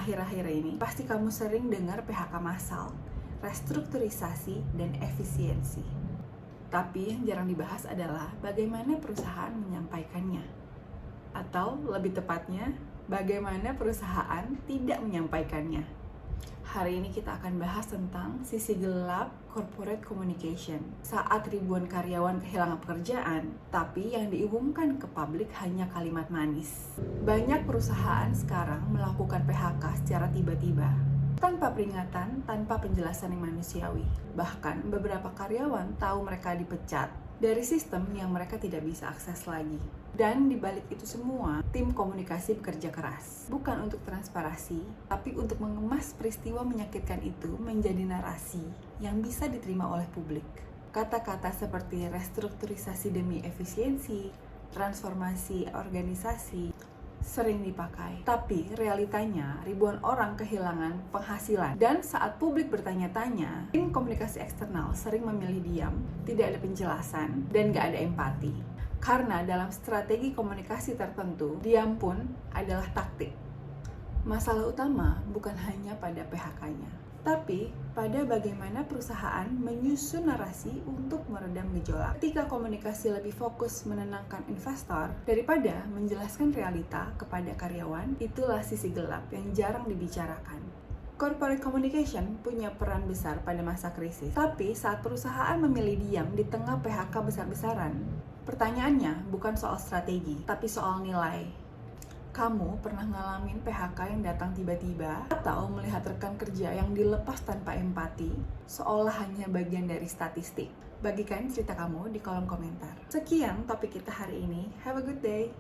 akhir-akhir ini, pasti kamu sering dengar PHK massal, restrukturisasi, dan efisiensi. Tapi yang jarang dibahas adalah bagaimana perusahaan menyampaikannya. Atau lebih tepatnya, bagaimana perusahaan tidak menyampaikannya. Hari ini kita akan bahas tentang sisi gelap corporate communication. Saat ribuan karyawan kehilangan pekerjaan, tapi yang diumumkan ke publik hanya kalimat manis. Banyak perusahaan sekarang melakukan PHK secara tiba-tiba, tanpa peringatan, tanpa penjelasan yang manusiawi. Bahkan beberapa karyawan tahu mereka dipecat dari sistem yang mereka tidak bisa akses lagi. Dan di balik itu semua, tim komunikasi bekerja keras. Bukan untuk transparansi, tapi untuk mengemas peristiwa menyakitkan itu menjadi narasi yang bisa diterima oleh publik. Kata-kata seperti restrukturisasi demi efisiensi, transformasi organisasi, sering dipakai. Tapi realitanya ribuan orang kehilangan penghasilan. Dan saat publik bertanya-tanya, tim komunikasi eksternal sering memilih diam, tidak ada penjelasan, dan gak ada empati. Karena dalam strategi komunikasi tertentu, diam pun adalah taktik. Masalah utama bukan hanya pada PHK-nya, tapi pada bagaimana perusahaan menyusun narasi untuk meredam gejolak. Ketika komunikasi lebih fokus menenangkan investor daripada menjelaskan realita kepada karyawan, itulah sisi gelap yang jarang dibicarakan. Corporate communication punya peran besar pada masa krisis, tapi saat perusahaan memilih diam di tengah PHK besar-besaran, pertanyaannya bukan soal strategi, tapi soal nilai. Kamu pernah ngalamin PHK yang datang tiba-tiba atau melihat rekan kerja yang dilepas tanpa empati, seolah hanya bagian dari statistik? Bagikan cerita kamu di kolom komentar. Sekian topik kita hari ini. Have a good day.